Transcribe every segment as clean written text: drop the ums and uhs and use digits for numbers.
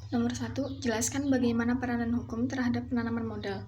Nomor 1, jelaskan bagaimana peranan hukum terhadap penanaman modal.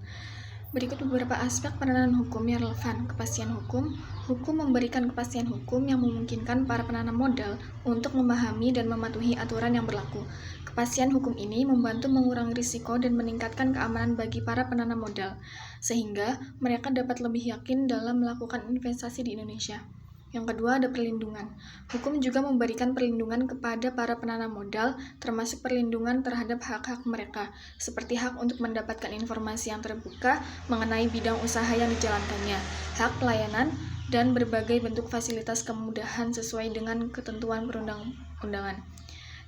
Berikut beberapa aspek peranan hukum yang relevan. Kepastian hukum. Hukum memberikan kepastian hukum yang memungkinkan para penanam modal untuk memahami dan mematuhi aturan yang berlaku. Kepastian hukum ini membantu mengurangi risiko dan meningkatkan keamanan bagi para penanam modal, sehingga mereka dapat lebih yakin dalam melakukan investasi di Indonesia. Yang kedua, ada perlindungan. Hukum juga memberikan perlindungan kepada para penanam modal, termasuk perlindungan terhadap hak-hak mereka, seperti hak untuk mendapatkan informasi yang terbuka mengenai bidang usaha yang dijalankannya, hak pelayanan, dan berbagai bentuk fasilitas kemudahan sesuai dengan ketentuan perundang-undangan.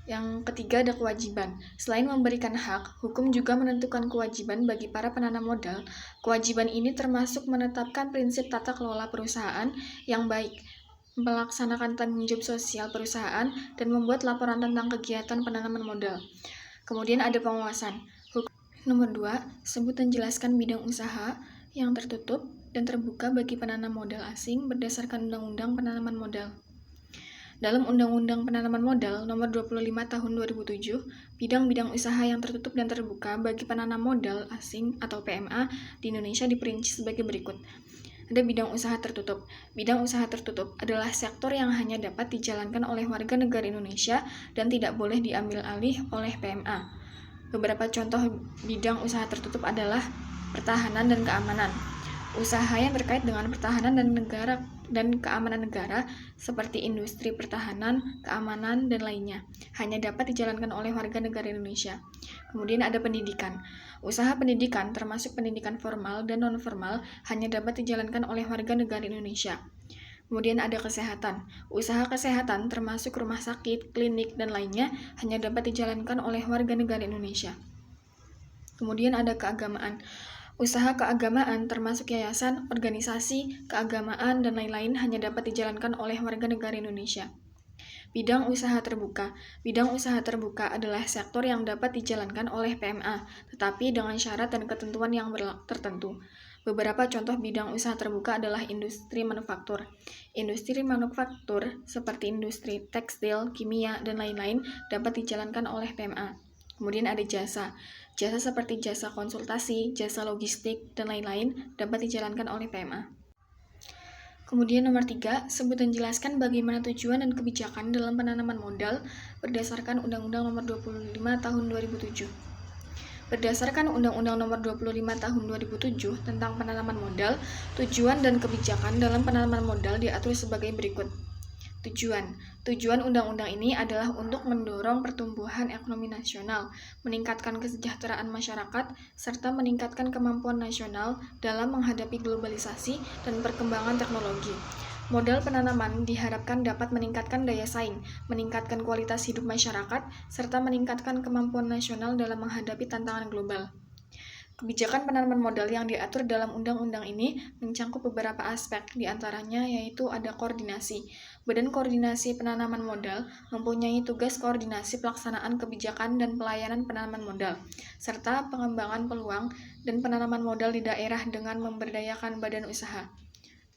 Yang ketiga, ada kewajiban. Selain memberikan hak, hukum juga menentukan kewajiban bagi para penanam modal. Kewajiban ini termasuk menetapkan prinsip tata kelola perusahaan yang baik, melaksanakan tanggung jawab sosial perusahaan, dan membuat laporan tentang kegiatan penanaman modal. Kemudian ada pengawasan. Nomor 2, sebut dan jelaskan bidang usaha yang tertutup dan terbuka bagi penanam modal asing berdasarkan Undang-Undang Penanaman Modal. Dalam Undang-Undang Penanaman Modal Nomor 25 Tahun 2007, bidang-bidang usaha yang tertutup dan terbuka bagi penanam modal asing atau PMA di Indonesia diperinci sebagai berikut. Ada bidang usaha tertutup. Bidang usaha tertutup adalah sektor yang hanya dapat dijalankan oleh warga negara Indonesia dan tidak boleh diambil alih oleh PMA. Beberapa contoh bidang usaha tertutup adalah pertahanan dan keamanan. Usaha yang terkait dengan pertahanan dan keamanan negara seperti industri pertahanan, keamanan, dan lainnya hanya dapat dijalankan oleh warga negara Indonesia. Kemudian ada pendidikan. Usaha pendidikan termasuk pendidikan formal dan non-formal hanya dapat dijalankan oleh warga negara Indonesia. Kemudian ada kesehatan. Usaha kesehatan termasuk rumah sakit, klinik, dan lainnya hanya dapat dijalankan oleh warga negara Indonesia. Kemudian ada keagamaan. Usaha keagamaan termasuk yayasan, organisasi, keagamaan, dan lain-lain hanya dapat dijalankan oleh warga negara Indonesia. Bidang usaha terbuka. Bidang usaha terbuka adalah sektor yang dapat dijalankan oleh PMA, tetapi dengan syarat dan ketentuan yang tertentu. Beberapa contoh bidang usaha terbuka adalah industri manufaktur. Industri manufaktur seperti industri tekstil, kimia, dan lain-lain dapat dijalankan oleh PMA. Kemudian ada jasa. Jasa seperti jasa konsultasi, jasa logistik, dan lain-lain dapat dijalankan oleh PMA. Kemudian nomor 3, sebut dan jelaskan bagaimana tujuan dan kebijakan dalam penanaman modal berdasarkan Undang-Undang Nomor 25 Tahun 2007. Berdasarkan Undang-Undang Nomor 25 Tahun 2007 tentang penanaman modal, tujuan dan kebijakan dalam penanaman modal diatur sebagai berikut. Tujuan undang-undang ini adalah untuk mendorong pertumbuhan ekonomi nasional, meningkatkan kesejahteraan masyarakat, serta meningkatkan kemampuan nasional dalam menghadapi globalisasi dan perkembangan teknologi. Modal penanaman diharapkan dapat meningkatkan daya saing, meningkatkan kualitas hidup masyarakat, serta meningkatkan kemampuan nasional dalam menghadapi tantangan global. Kebijakan penanaman modal yang diatur dalam undang-undang ini mencangkup beberapa aspek, diantaranya yaitu ada koordinasi. Badan Koordinasi Penanaman Modal mempunyai tugas koordinasi pelaksanaan kebijakan dan pelayanan penanaman modal, serta pengembangan peluang dan penanaman modal di daerah dengan memberdayakan badan usaha.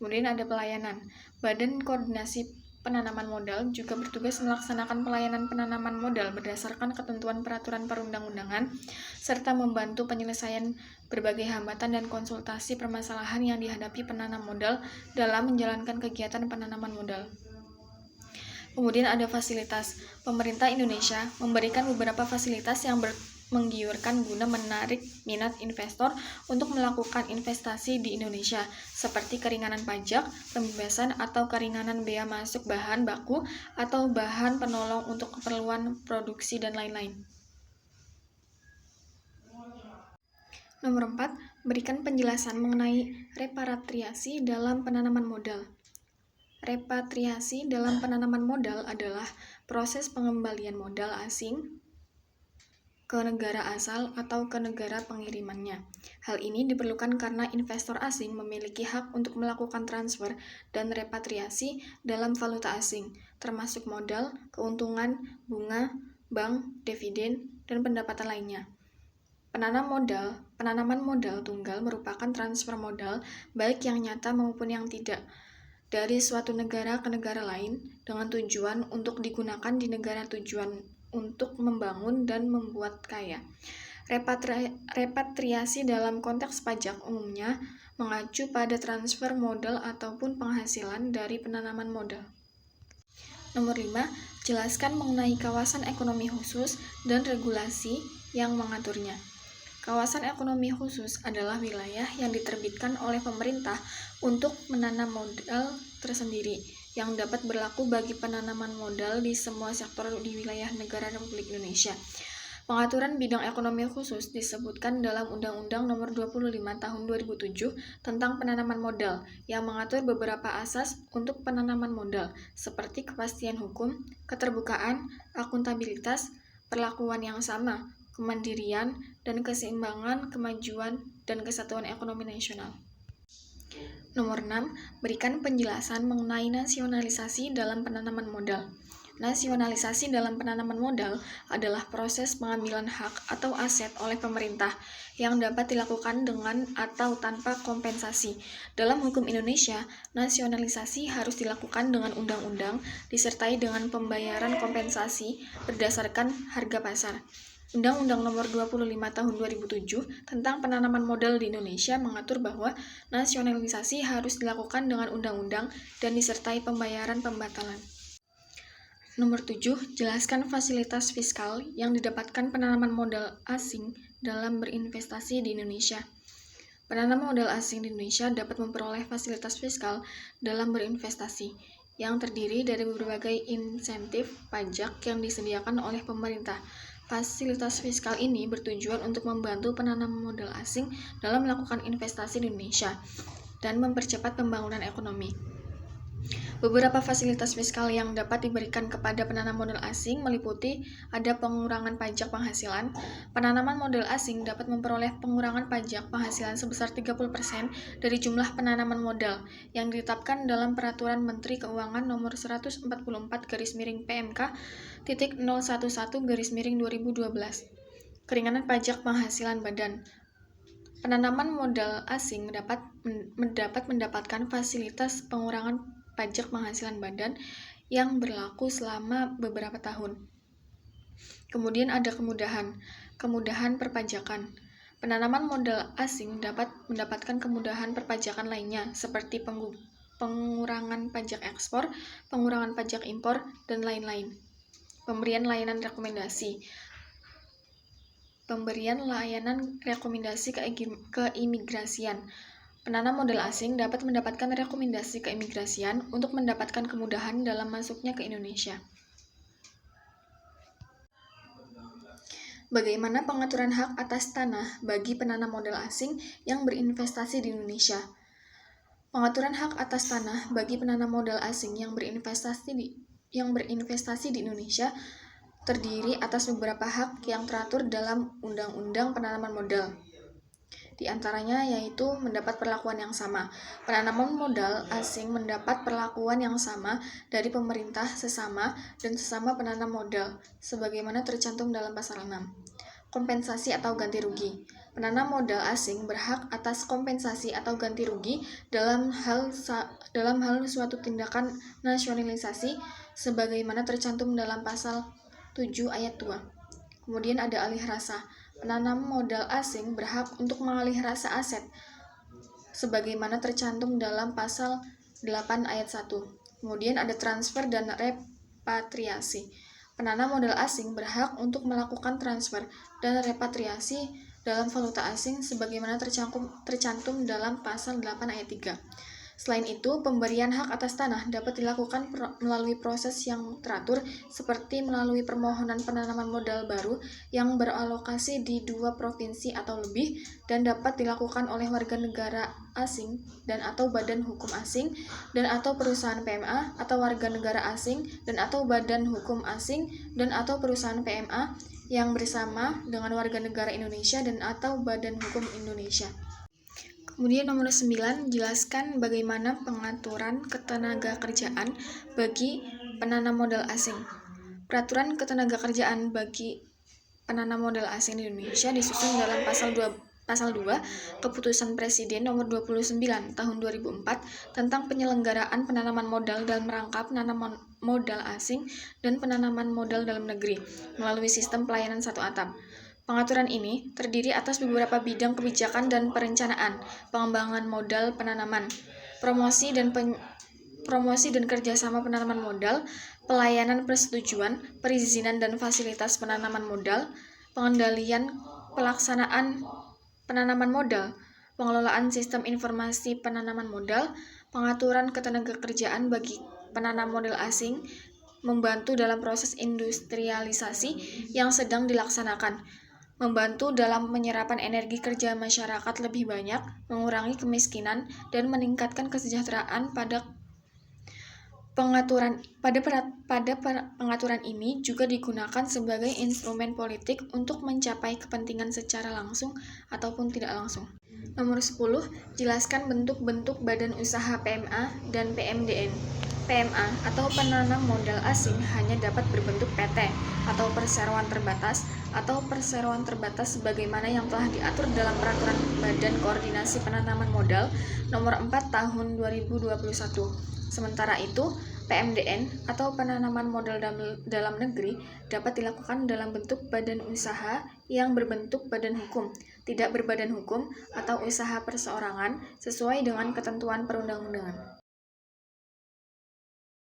Kemudian ada pelayanan. Badan Koordinasi Penanaman Modal juga bertugas melaksanakan pelayanan penanaman modal berdasarkan ketentuan peraturan perundang-undangan, serta membantu penyelesaian berbagai hambatan dan konsultasi permasalahan yang dihadapi penanam modal dalam menjalankan kegiatan penanaman modal. Kemudian ada fasilitas. Pemerintah Indonesia memberikan beberapa fasilitas yang menggiurkan guna menarik minat investor untuk melakukan investasi di Indonesia, seperti keringanan pajak, pembebasan atau keringanan bea masuk bahan baku atau bahan penolong untuk keperluan produksi dan lain-lain. Nomor 4, berikan penjelasan mengenai repatriasi dalam penanaman modal. Repatriasi dalam penanaman modal adalah proses pengembalian modal asing ke negara asal atau ke negara pengirimannya. Hal ini diperlukan karena investor asing memiliki hak untuk melakukan transfer dan repatriasi dalam valuta asing, termasuk modal, keuntungan, bunga, bank, dividen, dan pendapatan lainnya. Penanaman modal tunggal merupakan transfer modal baik yang nyata maupun yang tidak dari suatu negara ke negara lain dengan tujuan untuk digunakan di negara tujuan untuk membangun dan membuat kaya. Repatriasi dalam konteks pajak umumnya mengacu pada transfer modal ataupun penghasilan dari penanaman modal. Nomor 5, jelaskan mengenai kawasan ekonomi khusus dan regulasi yang mengaturnya. Kawasan ekonomi khusus adalah wilayah yang diterbitkan oleh pemerintah untuk menanam modal tersendiri, yang dapat berlaku bagi penanaman modal di semua sektor di wilayah negara Republik Indonesia. Pengaturan bidang ekonomi khusus disebutkan dalam Undang-Undang Nomor 25 Tahun 2007 tentang penanaman modal yang mengatur beberapa asas untuk penanaman modal seperti kepastian hukum, keterbukaan, akuntabilitas, perlakuan yang sama, kemandirian, dan keseimbangan kemajuan dan kesatuan ekonomi nasional. Nomor 6, berikan penjelasan mengenai nasionalisasi dalam penanaman modal. Nasionalisasi dalam penanaman modal adalah proses pengambilan hak atau aset oleh pemerintah yang dapat dilakukan dengan atau tanpa kompensasi. Dalam hukum Indonesia, nasionalisasi harus dilakukan dengan undang-undang disertai dengan pembayaran kompensasi berdasarkan harga pasar. Undang-Undang Nomor 25 Tahun 2007 tentang penanaman modal di Indonesia mengatur bahwa nasionalisasi harus dilakukan dengan undang-undang dan disertai pembayaran pembatalan. Nomor 7, jelaskan fasilitas fiskal yang didapatkan penanaman modal asing dalam berinvestasi di Indonesia. Penanam modal asing di Indonesia dapat memperoleh fasilitas fiskal dalam berinvestasi, yang terdiri dari berbagai insentif pajak yang disediakan oleh pemerintah. Fasilitas fiskal ini bertujuan untuk membantu penanam modal asing dalam melakukan investasi di Indonesia dan mempercepat pembangunan ekonomi. Beberapa fasilitas fiskal yang dapat diberikan kepada penanam modal asing meliputi ada pengurangan pajak penghasilan. Penanaman modal asing dapat memperoleh pengurangan pajak penghasilan sebesar 30% dari jumlah penanaman modal yang ditetapkan dalam Peraturan Menteri Keuangan Nomor 144/PMK.011/2012. Keringanan pajak penghasilan badan. Penanaman modal asing dapat mendapatkan fasilitas pengurangan pajak penghasilan badan yang berlaku selama beberapa tahun. Kemudian ada kemudahan perpajakan. Penanaman modal asing dapat mendapatkan kemudahan perpajakan lainnya seperti pengurangan pajak ekspor, pengurangan pajak impor, dan lain-lain. Pemberian layanan rekomendasi keimigrasian. Penanam modal asing dapat mendapatkan rekomendasi keimigrasian untuk mendapatkan kemudahan dalam masuknya ke Indonesia. Bagaimana pengaturan hak atas tanah bagi penanam modal asing yang berinvestasi di Indonesia? Pengaturan hak atas tanah bagi penanam modal asing yang berinvestasi di Indonesia terdiri atas beberapa hak yang teratur dalam Undang-Undang Penanaman Modal. Di antaranya yaitu mendapat perlakuan yang sama. Penanaman modal asing mendapat perlakuan yang sama dari pemerintah sesama dan sesama penanam modal, sebagaimana tercantum dalam pasal 6. Kompensasi atau ganti rugi. Penanam modal asing berhak atas kompensasi atau ganti rugi dalam hal suatu tindakan nasionalisasi, sebagaimana tercantum dalam pasal 7 ayat 2. Kemudian ada alih rasa. Penanam modal asing berhak untuk mengalih rasa aset, sebagaimana tercantum dalam pasal 8 ayat 1. Kemudian ada transfer dan repatriasi. Penanam modal asing berhak untuk melakukan transfer dan repatriasi dalam valuta asing, sebagaimana tercantum dalam pasal 8 ayat 3. Selain itu, pemberian hak atas tanah dapat dilakukan melalui proses yang teratur, seperti melalui permohonan penanaman modal baru yang beralokasi di 2 provinsi atau lebih, dan dapat dilakukan oleh warga negara asing dan atau badan hukum asing, dan atau perusahaan PMA, atau warga negara asing dan atau badan hukum asing, dan atau perusahaan PMA yang bersama dengan warga negara Indonesia dan atau badan hukum Indonesia. Kemudian nomor 9, jelaskan bagaimana pengaturan ketenagakerjaan bagi penanam modal asing. Peraturan ketenagakerjaan bagi penanam modal asing di Indonesia disusun dalam pasal Pasal 2, Keputusan Presiden Nomor 29 Tahun 2004 tentang penyelenggaraan penanaman modal dalam rangka penanaman modal asing dan penanaman modal dalam negeri melalui sistem pelayanan satu atap. Pengaturan ini terdiri atas beberapa bidang kebijakan dan perencanaan, pengembangan modal penanaman, promosi dan kerjasama penanaman modal, pelayanan persetujuan, perizinan dan fasilitas penanaman modal, pengendalian pelaksanaan penanaman modal, pengelolaan sistem informasi penanaman modal, pengaturan ketenagakerjaan bagi penanam modal asing, membantu dalam proses industrialisasi yang sedang dilaksanakan, membantu dalam penyerapan energi kerja masyarakat lebih banyak, mengurangi kemiskinan, dan meningkatkan kesejahteraan. Pengaturan ini juga digunakan sebagai instrumen politik untuk mencapai kepentingan secara langsung ataupun tidak langsung. Nomor 10, jelaskan bentuk-bentuk badan usaha PMA dan PMDN. PMA atau penanam modal asing hanya dapat berbentuk PT atau perseroan terbatas sebagaimana yang telah diatur dalam Peraturan Badan Koordinasi Penanaman Modal Nomor 4 Tahun 2021. Sementara itu, PMDN atau penanaman modal dalam negeri dapat dilakukan dalam bentuk badan usaha yang berbentuk badan hukum, tidak berbadan hukum, atau usaha perseorangan sesuai dengan ketentuan perundang-undangan.